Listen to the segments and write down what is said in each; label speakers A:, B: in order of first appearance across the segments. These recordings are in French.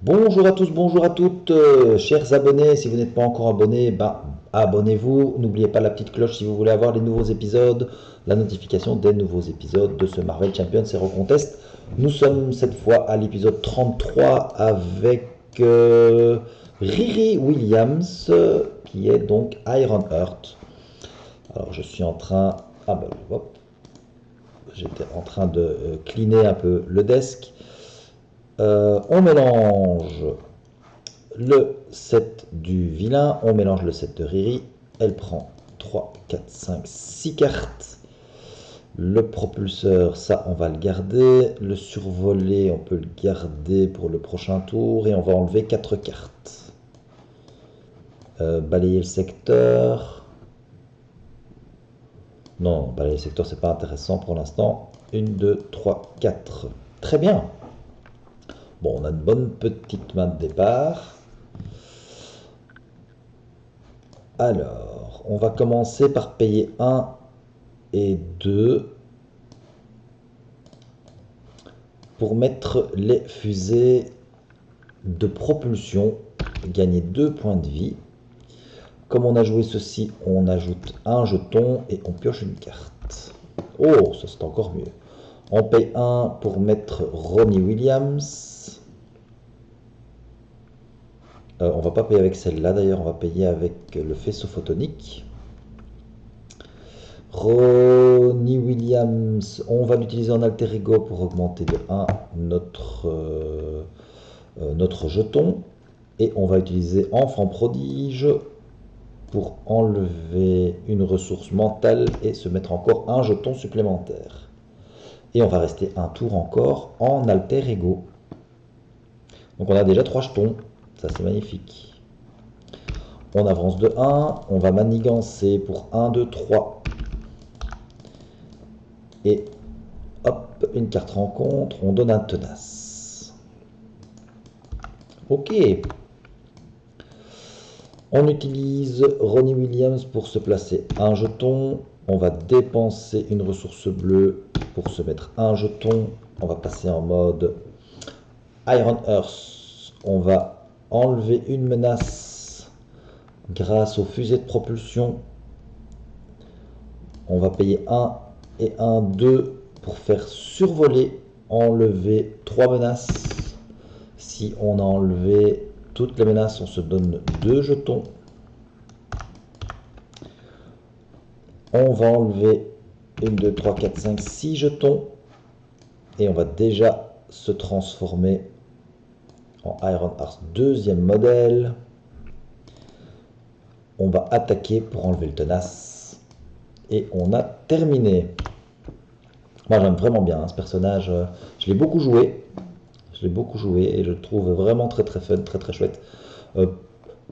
A: Bonjour à tous, bonjour à toutes, chers abonnés. Si vous n'êtes pas encore abonnés, abonnez-vous. N'oubliez pas la petite cloche si vous voulez avoir les nouveaux épisodes, la notification des nouveaux épisodes de ce Marvel Champions Hero Contest. Nous sommes cette fois à l'épisode 33 avec Riri Williams, qui est donc Iron Heart. Alors je suis en train... Ah bah hop, j'étais en train de cleaner un peu le desk. On mélange le set du vilain, on mélange le set de Riri. Elle prend 3, 4, 5, 6 cartes. Le propulseur, ça on va le garder. Le survolé, on peut le garder pour le prochain tour. Et on va enlever 4 cartes. Balayer le secteur. Non, balayer le secteur, c'est pas intéressant pour l'instant. 1, 2, 3, 4. Très bien. Bon, on a une bonne petite main de départ. Alors, on va commencer par payer 1 et 2 pour mettre les fusées de propulsion, gagner 2 points de vie. Comme on a joué ceci, on ajoute un jeton et on pioche une carte. Oh, ça c'est encore mieux. On paye 1 pour mettre Ronnie Williams. On va pas payer avec celle-là d'ailleurs, on va payer avec le faisceau photonique. Ronnie Williams, on va l'utiliser en alter ego pour augmenter de 1 notre jeton. Et on va utiliser enfant prodige pour enlever une ressource mentale et se mettre encore un jeton supplémentaire. Et on va rester un tour encore en alter ego. Donc on a déjà 3 jetons, ça c'est magnifique. On avance de 1, on va manigancer pour 1, 2, 3. Et hop, une carte rencontre, on donne un tenace. Ok. On utilise Ronnie Williams pour se placer un jeton. On va dépenser une ressource bleue pour se mettre un jeton. On va passer en mode Iron Earth. On va enlever une menace grâce aux fusées de propulsion. On va payer 1 et 1, 2 pour faire survoler, enlever 3 menaces. Si on a enlevé toutes les menaces, on se donne 2 jetons. On va enlever 1, 2, 3, 4, 5, 6 jetons. Et on va déjà se transformer en Iron Heart deuxième modèle. On va attaquer pour enlever le tenace. Et on a terminé. Moi j'aime vraiment bien ce personnage. Je l'ai beaucoup joué. Et je le trouve vraiment très très fun, très très chouette.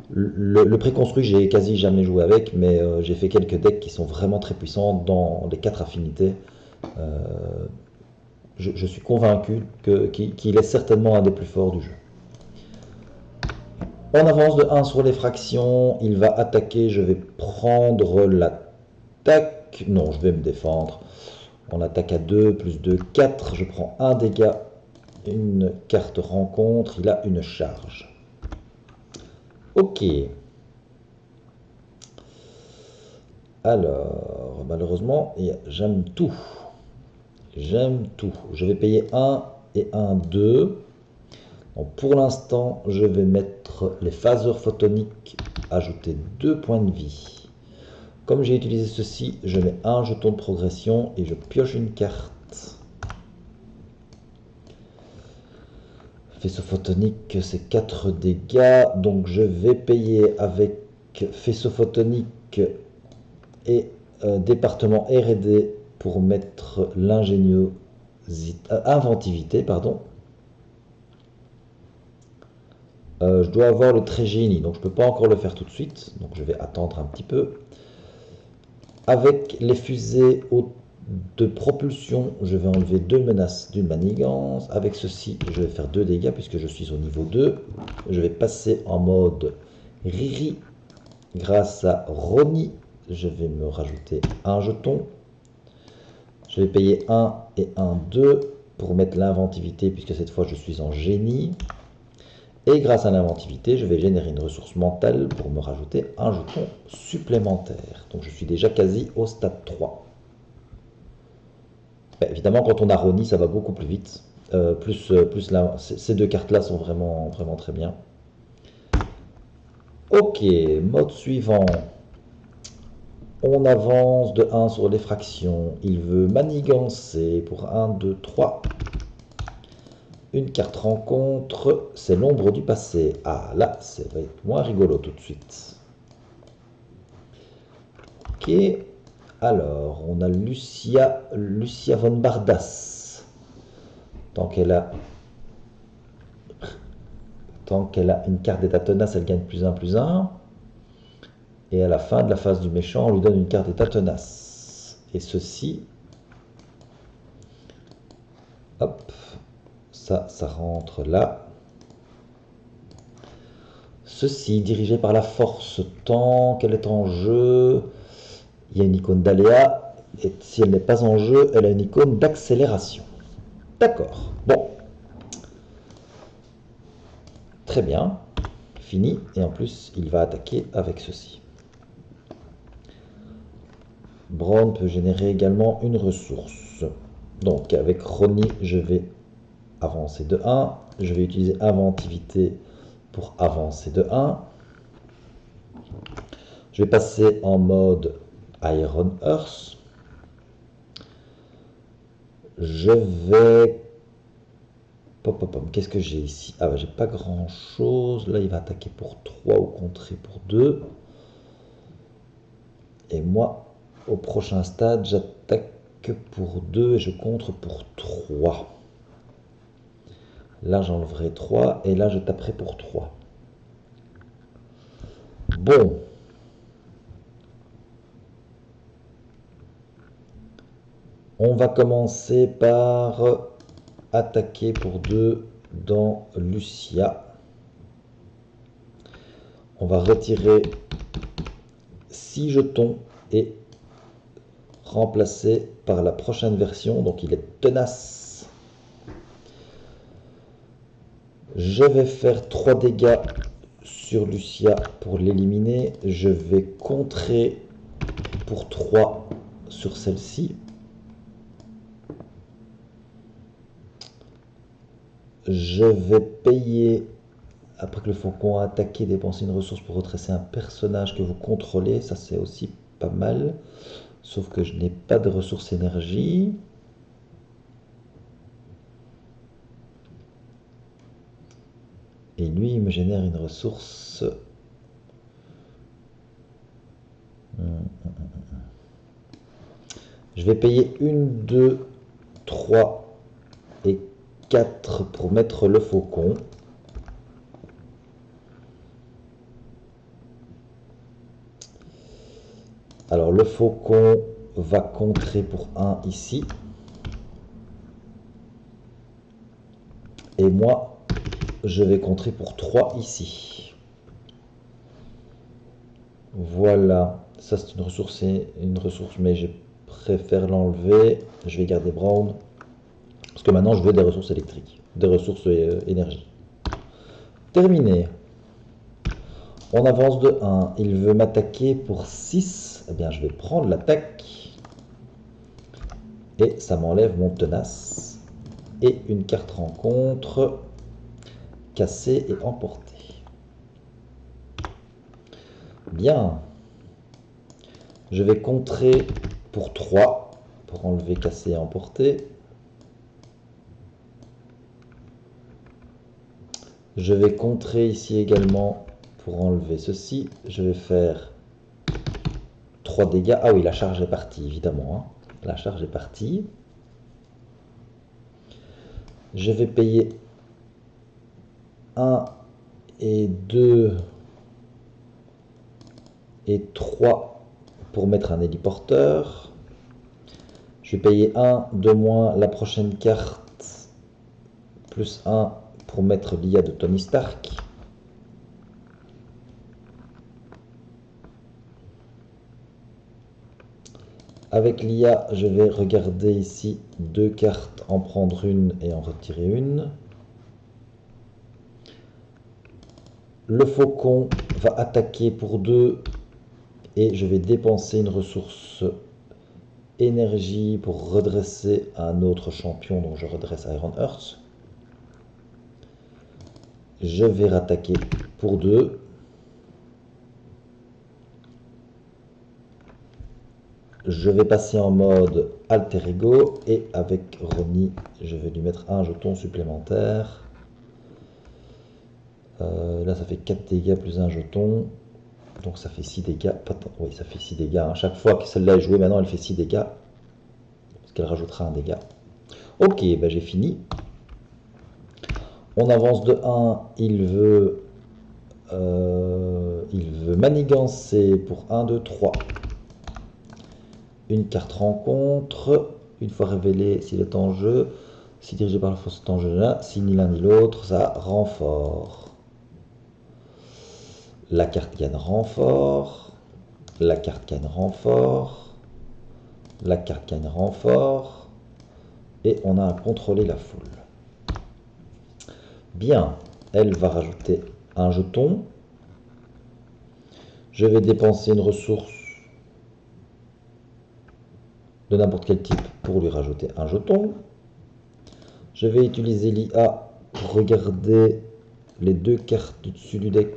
A: Le préconstruit, j'ai quasi jamais joué avec, mais j'ai fait quelques decks qui sont vraiment très puissants dans les 4 affinités. Je suis convaincu qu'il est certainement un des plus forts du jeu. On avance de 1 sur les fractions, il va attaquer, je vais prendre l'attaque. Non, je vais me défendre. On attaque à 2, plus 2, 4. Je prends un dégât, une carte rencontre, il a une charge. Ok. Alors, malheureusement, j'aime tout. J'aime tout. Je vais payer 1 et 1, 2. Donc pour l'instant, je vais mettre les phaseurs photoniques, ajouter 2 points de vie. Comme j'ai utilisé ceci, je mets un jeton de progression et je pioche une carte. Faisceau photonique, c'est 4 dégâts. Donc je vais payer avec faisceau photonique et département R&D pour mettre inventivité, pardon. Je dois avoir le trait génie, donc je ne peux pas encore le faire tout de suite. Donc je vais attendre un petit peu. Avec les fusées de propulsion, je vais enlever 2 menaces d'une manigance. Avec ceci, je vais faire 2 dégâts puisque je suis au niveau 2. Je vais passer en mode Riri. Grâce à Ronnie, je vais me rajouter un jeton. Je vais payer 1 et 1, 2 pour mettre l'inventivité puisque cette fois je suis en génie. Et grâce à l'inventivité, je vais générer une ressource mentale pour me rajouter un jeton supplémentaire. Donc je suis déjà quasi au stade 3. Évidemment, quand on a Roni, ça va beaucoup plus vite. Plus là, ces deux cartes-là sont vraiment très bien. Ok, mode suivant. On avance de 1 sur les fractions. Il veut manigancer pour 1, 2, 3. Une carte rencontre, c'est l'ombre du passé. Ah, là, ça va être moins rigolo tout de suite. Ok. Alors, on a Lucia von Bardas. Tant qu'elle a une carte d'état tenace, elle gagne +1/+1. Et à la fin de la phase du méchant, on lui donne une carte d'état tenace. Et ceci, hop, ça rentre là. Ceci, dirigé par la force, tant qu'elle est en jeu, il y a une icône d'aléa. Et si elle n'est pas en jeu, elle a une icône d'accélération. D'accord, bon. Très bien, fini. Et en plus, il va attaquer avec ceci. Braun peut générer également une ressource. Donc avec Roni, je vais avancer de 1. Je vais utiliser inventivité pour avancer de 1. Je vais passer en mode Iron Earth. Je vais... Qu'est-ce que j'ai ici? Ah, j'ai pas grand chose. Là, il va attaquer pour 3 ou contrer pour 2. Et moi, au prochain stade, j'attaque pour 2 et je contre pour 3. Là, j'enlèverai 3 et là, je taperai pour 3. Bon. On va commencer par attaquer pour 2 dans Lucia. On va retirer 6 jetons et remplacer par la prochaine version. Donc il est tenace. Je vais faire 3 dégâts sur Lucia pour l'éliminer. Je vais contrer pour 3 sur celle-ci. Je vais payer, après que le faucon a attaqué, dépenser une ressource pour retracer un personnage que vous contrôlez. Ça, c'est aussi pas mal. Sauf que je n'ai pas de ressources énergie. Et lui, il me génère une ressource. Je vais payer 1, 2, 3 et 4 pour mettre le faucon. Alors le faucon va contrer pour 1 ici. Et moi, je vais contrer pour 3 ici. Voilà, ça c'est une ressource, mais je préfère l'enlever. Je vais garder Braun. Parce que maintenant je veux des ressources électriques, des ressources énergie. Terminé. On avance de 1. Il veut m'attaquer pour 6. Eh bien, je vais prendre l'attaque. Et ça m'enlève mon tenace. Et une carte rencontre. Cassée et emportée. Bien. Je vais contrer pour 3. Pour enlever cassé et emporté. Je vais contrer ici également pour enlever ceci. Je vais faire 3 dégâts. Ah oui, la charge est partie, évidemment. Hein. La charge est partie. Je vais payer 1 et 2 et 3 pour mettre un héliporteur. Je vais payer 1 de moins la prochaine carte, plus 1 pour mettre l'IA de Tony Stark. Avec l'IA, je vais regarder ici 2 cartes, en prendre une et en retirer une. Le faucon va attaquer pour 2 et je vais dépenser une ressource énergie pour redresser un autre champion, donc je redresse Ironheart. Je vais rattaquer pour 2. Je vais passer en mode alter ego et avec Ronnie, je vais lui mettre un jeton supplémentaire. Là, ça fait 4 dégâts plus un jeton. Donc ça fait 6 dégâts. Oui, ça fait 6 dégâts. Hein. Chaque fois que celle-là est jouée, maintenant, elle fait 6 dégâts. Parce qu'elle rajoutera un dégât. Ok, ben j'ai fini. On avance de 1. Il veut manigancer pour 1, 2, 3. Une carte rencontre. Une fois révélé, s'il est en jeu. Si dirigé par la force en jeu là. Si ni l'un ni l'autre, ça renfort. La carte gagne renfort. La carte gagne renfort. La carte gagne renfort. Et on a à contrôler la foule. Bien, elle va rajouter un jeton. Je vais dépenser une ressource de n'importe quel type pour lui rajouter un jeton. Je vais utiliser l'IA pour regarder les 2 cartes du dessus du deck.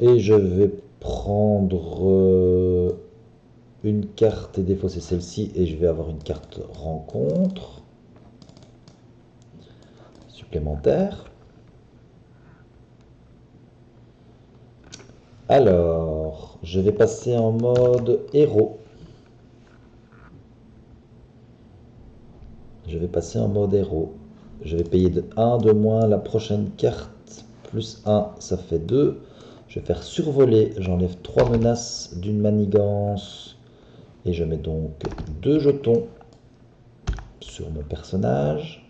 A: Et je vais prendre une carte et défausser celle-ci et je vais avoir une carte rencontre supplémentaire. Alors, je vais passer en mode héros. Je vais passer en mode héros. Je vais payer de 1 de moins la prochaine carte. Plus 1, ça fait 2. Je vais faire survoler. J'enlève 3 menaces d'une manigance. Et je mets donc 2 jetons sur mon personnage.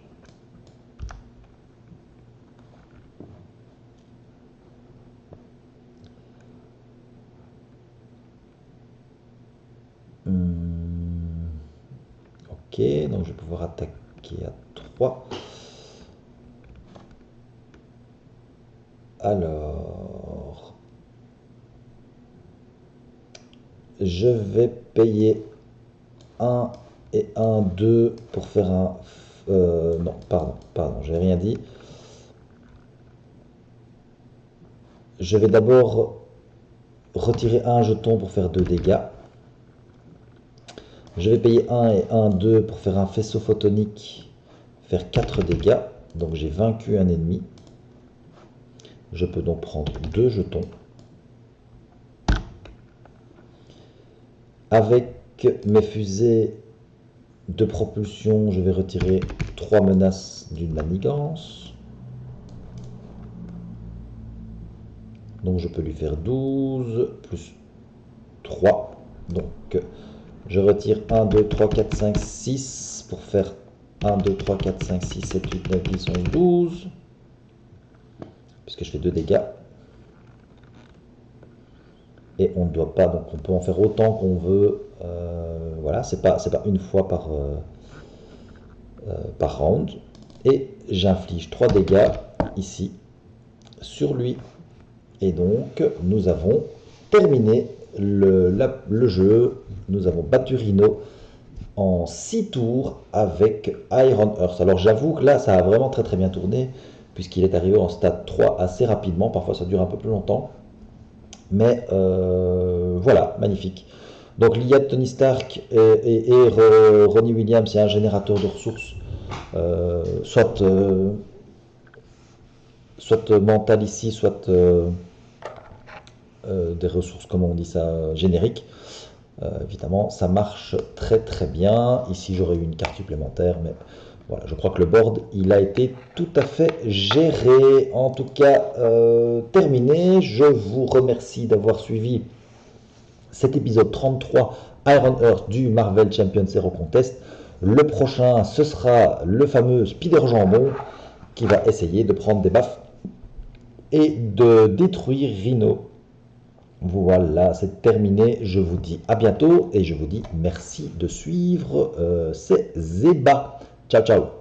A: Ok, donc je vais pouvoir attaquer à 3. Alors, je vais payer 1 et 1, 2 pour faire un... non, pardon, j'ai rien dit. Je vais d'abord retirer un jeton pour faire 2 dégâts. Je vais payer 1 et 1, 2 pour faire un faisceau photonique, faire 4 dégâts. Donc j'ai vaincu un ennemi. Je peux donc prendre 2 jetons. Avec mes fusées de propulsion, je vais retirer 3 menaces d'une manigance. Donc je peux lui faire 12 plus 3. Donc je retire 1, 2, 3, 4, 5, 6 pour faire 1, 2, 3, 4, 5, 6, 7, 8, 9, 10, 11, 12. Puisque je fais 2 dégâts. Et on ne doit pas, donc on peut en faire autant qu'on veut. Voilà, c'est pas une fois par round. Et j'inflige 3 dégâts ici sur lui. Et donc nous avons terminé le jeu. Nous avons battu Rhino en 6 tours avec Ironheart. Alors j'avoue que là ça a vraiment très bien tourné puisqu'il est arrivé en stade 3 assez rapidement. Parfois ça dure un peu plus longtemps. Mais voilà, magnifique. Donc l'IA de Tony Stark et Ronnie Williams, c'est un générateur de ressources, soit mental ici, soit des ressources, comment on dit ça, génériques. Évidemment, ça marche très bien. Ici, j'aurais eu une carte supplémentaire, mais voilà, je crois que le board, il a été tout à fait géré. En tout cas, terminé. Je vous remercie d'avoir suivi cet épisode 33 Ironheart du Marvel Champions Hero Contest. Le prochain, ce sera le fameux Spider Jambon qui va essayer de prendre des baffes et de détruire Rhino. Voilà, c'est terminé. Je vous dis à bientôt et je vous dis merci de suivre. C'est Zeba. Ciao, ciao.